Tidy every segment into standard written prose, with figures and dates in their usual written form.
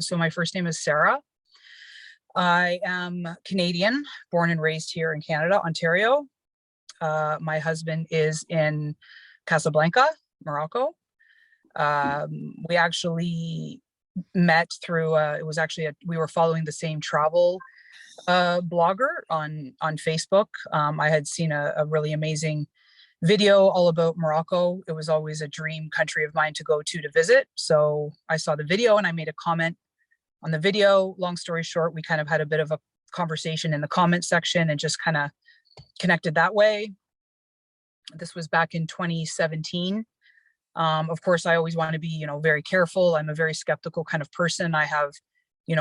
So my first name is Sarah. I am Canadian, born and raised here in Canada, Ontario. My husband is in Casablanca, Morocco. We actually met through, we were following the same travel blogger on Facebook. I had seen a really amazing video all about Morocco. It was always a dream country of mine to go to visit. So I saw the video and I made a comment on the video. Long story short, we kind of had a bit of a conversation in the comment section and just kind of connected that way. This was back in 2017. Of course, I always want to be, very careful. I'm a very skeptical kind of person. I have,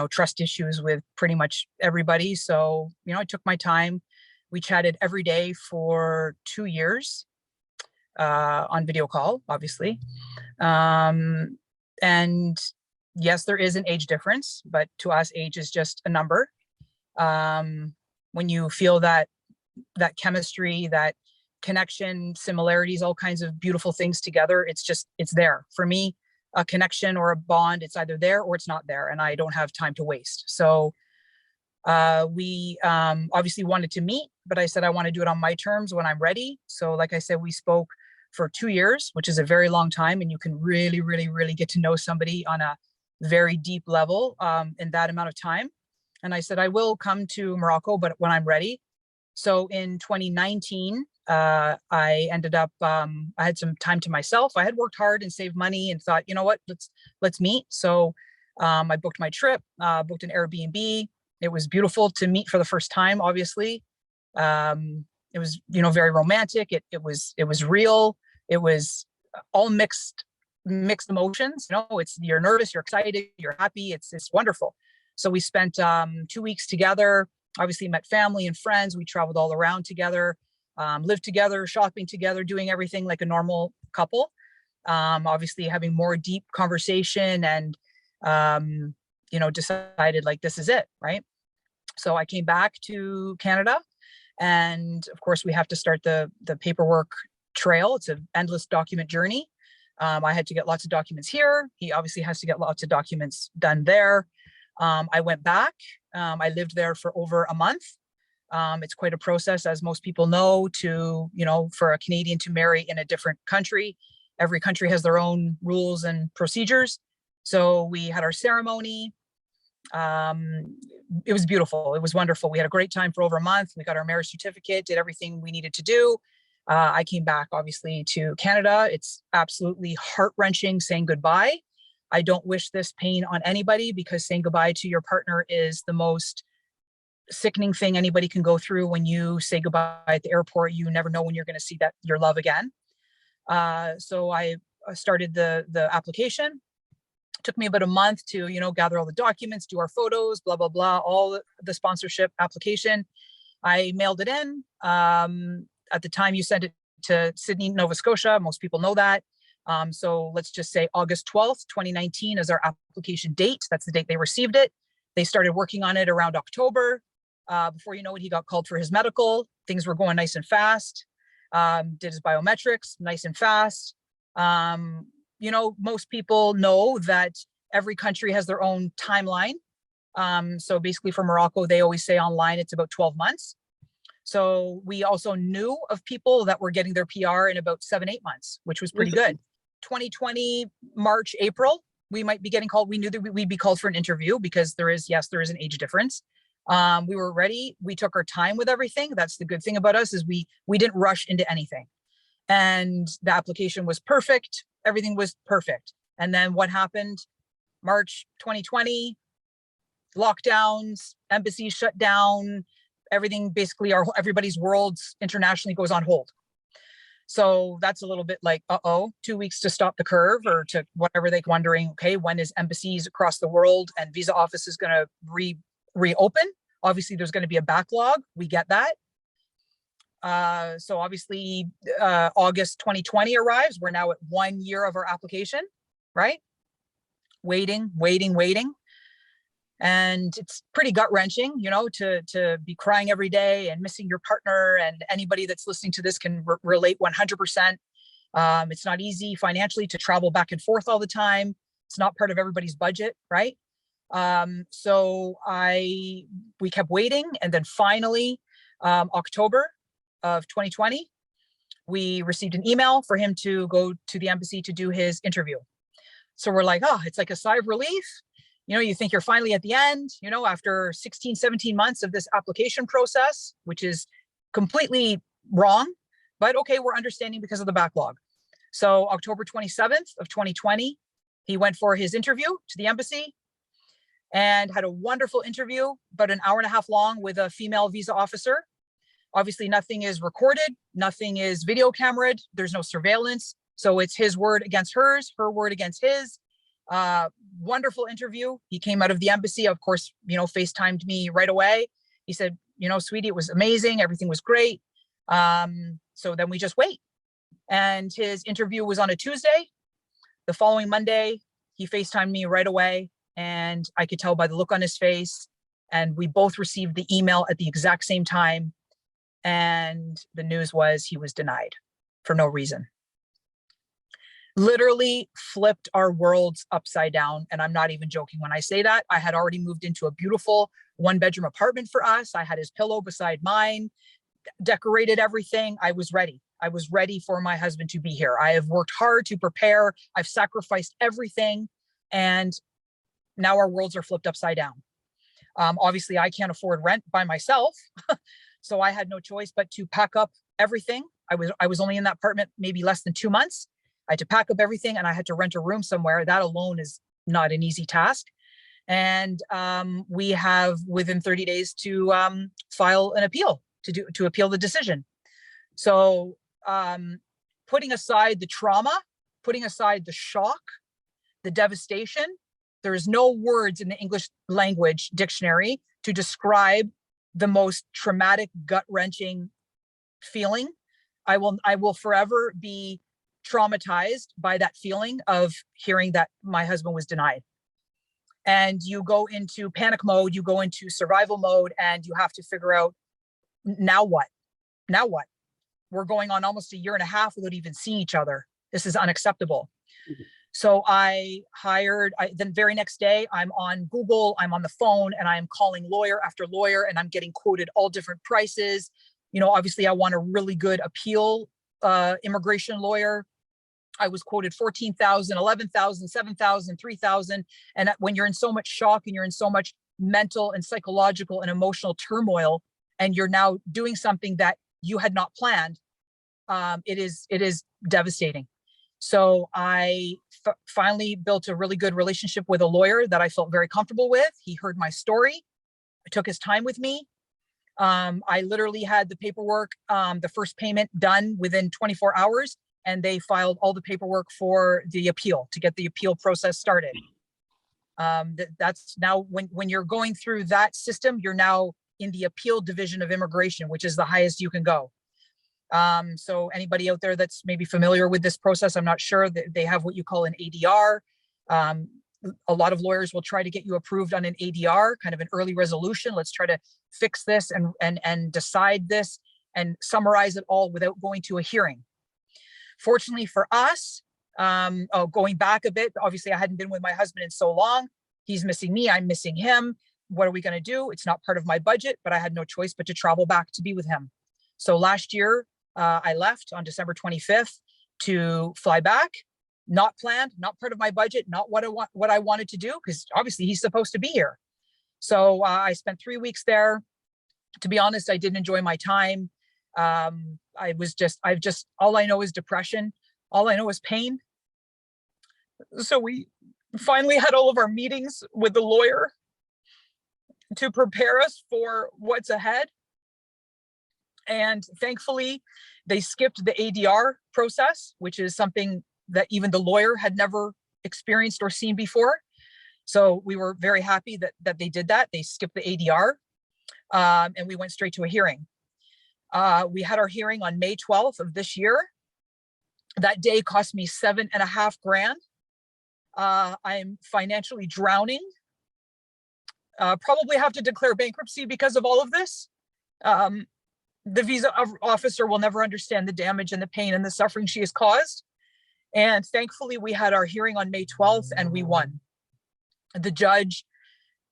trust issues with pretty much everybody. So, I took my time. We chatted every day for 2 years on video call, obviously. And yes, there is an age difference, but to us, age is just a number. When you feel that chemistry, that connection, similarities, all kinds of beautiful things together, it's there. For me, a connection or a bond, it's either there or it's not there, and I don't have time to waste. So we obviously wanted to meet, but I said I want to do it on my terms when I'm ready. So like I said, we spoke for 2 years, which is a very long time, and you can really, really, really get to know somebody on a very deep level in that amount of time. And I said, I will come to Morocco, but when I'm ready. So in 2019, I ended up, I had some time to myself. I had worked hard and saved money and thought, you know what, let's meet. So I booked my trip, booked an Airbnb. It was beautiful to meet for the first time, obviously. It was, very romantic. It was real. It was all mixed emotions. You're nervous, you're excited, you're happy. It's wonderful. So we spent 2 weeks together, obviously met family and friends. We traveled all around together, lived together, shopping together, doing everything like a normal couple. Obviously having more deep conversation and, decided like, this is it, right? So I came back to Canada, and of course we have to start the paperwork trail. It's an endless document journey. I had to get lots of documents here. He obviously has to get lots of documents done there. I went back. I lived there for over a month. It's quite a process, as most people know, for a Canadian to marry in a different country. Every country has their own rules and procedures. So we had our ceremony. It was beautiful. It was wonderful. We had a great time for over a month. We got our marriage certificate, did everything we needed to do. I came back, obviously, to Canada. It's absolutely heart-wrenching saying goodbye. I don't wish this pain on anybody, because saying goodbye to your partner is the most sickening thing anybody can go through. When you say goodbye at the airport, you never know when you're going to see your love again. So I started the application. Took me about a month to, gather all the documents, do our photos, blah, blah, blah, all the sponsorship application. I mailed it in. At the time, you sent it to Sydney, Nova Scotia. Most people know that. So let's just say August 12th, 2019 is our application date. That's the date they received it. They started working on it around October. Before you know it, he got called for his medical. Things were going nice and fast. Did his biometrics, nice and fast. Most people know that every country has their own timeline. So basically for Morocco, they always say online it's about 12 months. So we also knew of people that were getting their PR in about 7-8 months, which was pretty good. 2020, March, April, we might be getting called. We knew that we'd be called for an interview, because there is an age difference. We were ready. We took our time with everything. That's the good thing about us, is we didn't rush into anything. And the application was perfect. Everything was perfect. And then what happened? March 2020, lockdowns, embassies shut down, everything, basically everybody's worlds internationally goes on hold. So that's a little bit like, 2 weeks to stop the curve, or to whatever, they're wondering, okay, when is embassies across the world and visa offices going to reopen? Obviously there's going to be a backlog. We get that. So obviously August 2020 arrives. We're now at 1 year of our application, right? Waiting. And it's pretty gut-wrenching, to be crying every day and missing your partner. And anybody that's listening to this can relate 100%. It's not easy financially to travel back and forth all the time. It's not part of everybody's budget, right? So we kept waiting, and then finally, October of 2020, we received an email for him to go to the embassy to do his interview. So we're like, oh, it's like a sigh of relief. You know, you think you're finally at the end, you know, after 16, 17 months of this application process, which is completely wrong, but okay, we're understanding because of the backlog. So October 27th of 2020, he went for his interview to the embassy and had a wonderful interview, about an hour and a half long, with a female visa officer. Obviously, nothing is recorded, nothing is video cameraed, there's no surveillance. So it's his word against hers, her word against his. Wonderful interview. He came out of the embassy, of course, you know, FaceTimed me right away. He said, you know, sweetie, it was amazing. Everything was great. So then we just wait. And his interview was on a Tuesday. The following Monday, he FaceTimed me right away, and I could tell by the look on his face. And we both received the email at the exact same time. And the news was he was denied for no reason. Literally flipped our worlds upside down. And I'm not even joking when I say that. I had already moved into a beautiful 1-bedroom apartment for us. I had his pillow beside mine, decorated everything. I was ready. I was ready for my husband to be here. I have worked hard to prepare. I've sacrificed everything. And now our worlds are flipped upside down. Obviously, I can't afford rent by myself. So I had no choice but to pack up everything. I was only in that apartment maybe less than 2 months. I had to pack up everything, and I had to rent a room somewhere. That alone is not an easy task. And we have within 30 days to file an appeal to appeal the decision. So putting aside the trauma, putting aside the shock, the devastation, there is no words in the English language dictionary to describe the most traumatic, gut-wrenching feeling. I will forever be traumatized by that feeling of hearing that my husband was denied. And you go into panic mode, you go into survival mode, and you have to figure out, now what? Now what? We're going on almost a year and a half without even seeing each other. This is unacceptable. Mm-hmm. So the very next day, I'm on Google, I'm on the phone, and I'm calling lawyer after lawyer, and I'm getting quoted all different prices. You know, obviously I want a really good appeal immigration lawyer. I was quoted $14,000, $11,000, $7,000, $3,000. And when you're in so much shock and you're in so much mental and psychological and emotional turmoil, and you're now doing something that you had not planned, it is devastating. So I finally built a really good relationship with a lawyer that I felt very comfortable with. He heard my story, took his time with me. I literally had the paperwork, the first payment done within 24 hours, and they filed all the paperwork for the appeal to get the appeal process started. That's now when you're going through that system, you're now in the appeal division of immigration, which is the highest you can go. So anybody out there that's maybe familiar with this process, I'm not sure, that they have what you call an ADR. A lot of lawyers will try to get you approved on an ADR, kind of an early resolution. Let's try to fix this and decide this and summarize it all without going to a hearing. Fortunately for us, going back a bit, obviously I hadn't been with my husband in so long. He's missing me, I'm missing him. What are we going to do? It's not part of my budget, but I had no choice but to travel back to be with him. So last year, I left on December 25th to fly back. Not planned, not part of my budget, not what I wanted to do, because obviously he's supposed to be here. So I spent 3 weeks there. To be honest, I didn't enjoy my time. All I know is depression. All I know is pain. So we finally had all of our meetings with the lawyer to prepare us for what's ahead. And thankfully, they skipped the ADR process, which is something that even the lawyer had never experienced or seen before. So we were very happy that they did that. They skipped the ADR, and we went straight to a hearing. We had our hearing on May 12th of this year. That day cost me $7.5 grand. I'm financially drowning. Probably have to declare bankruptcy because of all of this. The visa officer will never understand the damage and the pain and the suffering she has caused. And thankfully, we had our hearing on May 12th and we won. The judge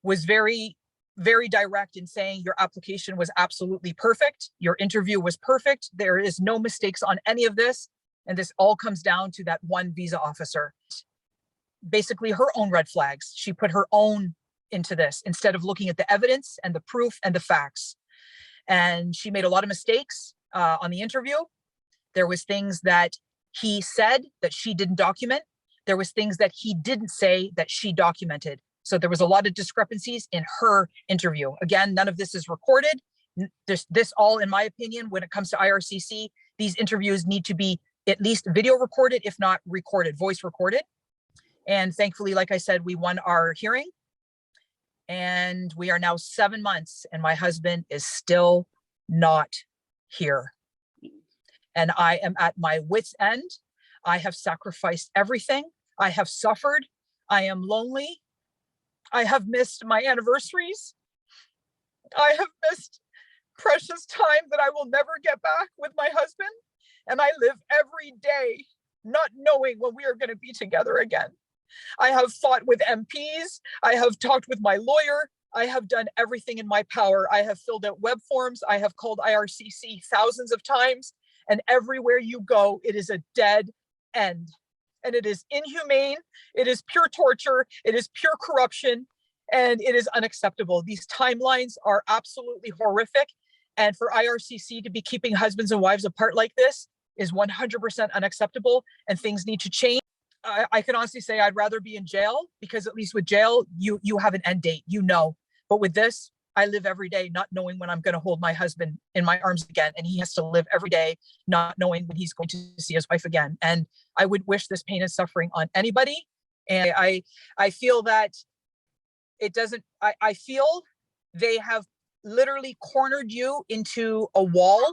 was very, very direct in saying your application was absolutely perfect. Your interview was perfect. There is no mistakes on any of this. And this all comes down to that one visa officer. Basically her own red flags. She put her own into this instead of looking at the evidence and the proof and the facts. And she made a lot of mistakes on the interview. There was things that he said that she didn't document. There was things that he didn't say that she documented. So there was a lot of discrepancies in her interview. Again, none of this is recorded. This all, in my opinion, when it comes to IRCC, these interviews need to be at least video recorded, if not recorded, voice recorded. And thankfully, like I said, we won our hearing. And we are now 7 months and my husband is still not here. And I am at my wit's end. I have sacrificed everything. I have suffered. I am lonely. I have missed my anniversaries. I have missed precious time that I will never get back with my husband. And I live every day not knowing when we are going to be together again. I have fought with MPs. I have talked with my lawyer. I have done everything in my power. I have filled out web forms. I have called IRCC thousands of times. And everywhere you go, it is a dead end. And it is inhumane. It is pure torture. It is pure corruption. And it is unacceptable. These timelines are absolutely horrific. And for IRCC to be keeping husbands and wives apart like this is 100% unacceptable. And things need to change. I can honestly say I'd rather be in jail, because at least with jail, you have an end date, you know. But with this, I live every day not knowing when I'm going to hold my husband in my arms again. And he has to live every day not knowing when he's going to see his wife again. And I would wish this pain and suffering on anybody. And I feel that it doesn't, I feel they have literally cornered you into a wall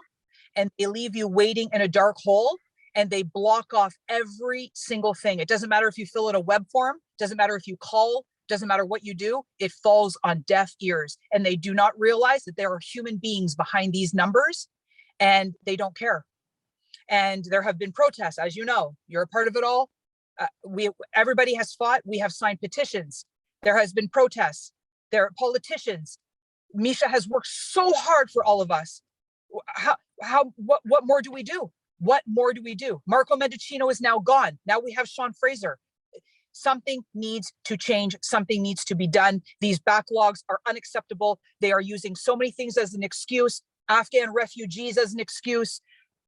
and they leave you waiting in a dark hole. And they block off every single thing. It doesn't matter if you fill out a web form, doesn't matter if you call, doesn't matter what you do, it falls on deaf ears. And they do not realize that there are human beings behind these numbers and they don't care. And there have been protests, as you know, you're a part of it all. Everybody has fought. We have signed petitions. There has been protests. There are politicians. Misha has worked so hard for all of us. What more do we do? What more do we do? Marco Mendicino is now gone. Now we have Sean Fraser. Something needs to change. Something needs to be done. These backlogs are unacceptable. They are using so many things as an excuse. Afghan refugees as an excuse.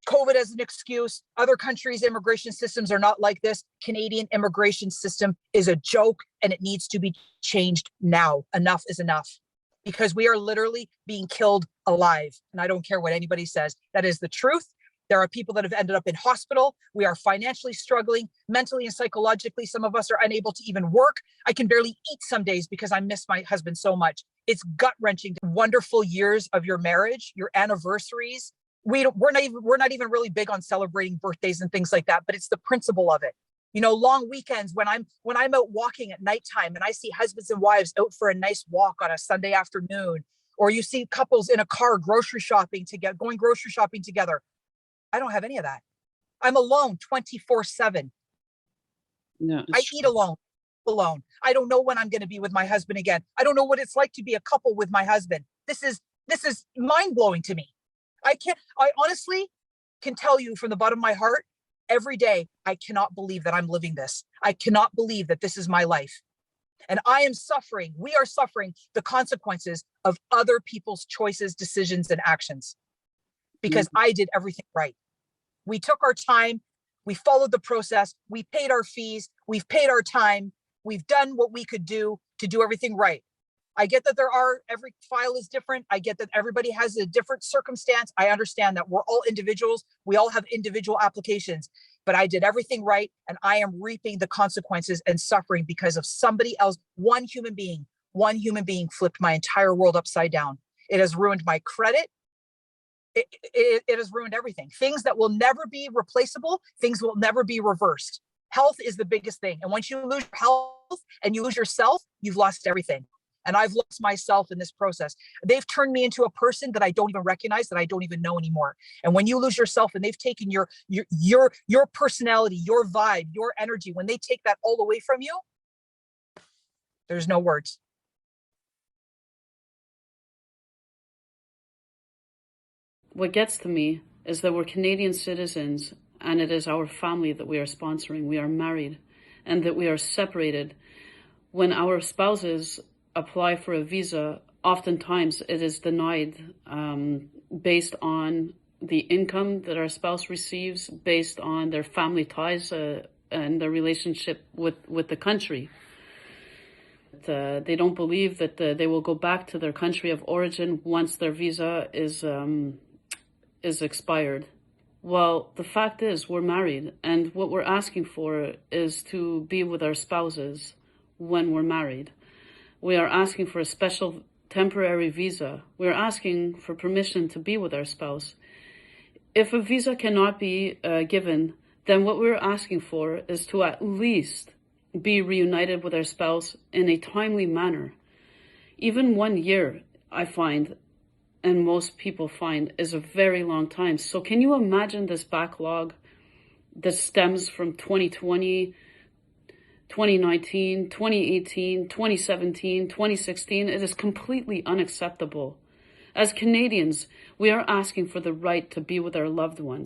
COVID as an excuse. Other countries' immigration systems are not like this. Canadian immigration system is a joke and it needs to be changed now. Enough is enough. Because we are literally being killed alive. And I don't care what anybody says. That is the truth. There are people that have ended up in hospital. We are financially struggling, mentally and psychologically. Some of us are unable to even work. I can barely eat some days because I miss my husband so much. It's gut-wrenching. Wonderful years of your marriage, your anniversaries. We're not even really big on celebrating birthdays and things like that, but it's the principle of it. You know, long weekends when I'm out walking at nighttime and I see husbands and wives out for a nice walk on a Sunday afternoon, or you see couples in a car going grocery shopping together. I don't have any of that. I'm alone 24/7. No, I eat alone. I don't know when I'm going to be with my husband again. I don't know what it's like to be a couple with my husband. This is mind blowing to me. I honestly can tell you from the bottom of my heart, every day, I cannot believe that I'm living this. I cannot believe that this is my life. And I am suffering. We are suffering the consequences of other people's choices, decisions, and actions. Because I did everything right. We took our time, we followed the process, we paid our fees, we've paid our time, we've done what we could do to do everything right. I get that every file is different. I get that everybody has a different circumstance. I understand that we're all individuals. We all have individual applications, but I did everything right. And I am reaping the consequences and suffering because of somebody else. One human being flipped my entire world upside down. It has ruined my credit. It has ruined everything. Things that will never be replaceable, things will never be reversed. Health is the biggest thing. And once you lose your health and you lose yourself, you've lost everything. And I've lost myself in this process. They've turned me into a person that I don't even recognize, that I don't even know anymore. And when you lose yourself and they've taken your personality, your vibe, your energy, when they take that all away from you, there's no words. what gets to me is that we're Canadian citizens, and it is our family that we are sponsoring. We are married, and that we are separated. When our spouses apply for a visa, oftentimes it is denied based on the income that our spouse receives, based on their family ties and their relationship with the country. They don't believe that they will go back to their country of origin once their visa is expired. Well, the fact is we're married, and what we're asking for is to be with our spouses when we're married. We are asking for a special temporary visa. We're asking for permission to be with our spouse. If a visa cannot be given, then what we're asking for is to at least be reunited with our spouse in a timely manner. Even 1 year, I find, and most people find, is a very long time. So can you imagine this backlog that stems from 2020, 2019, 2018, 2017, 2016? It is completely unacceptable. As Canadians, we are asking for the right to be with our loved ones.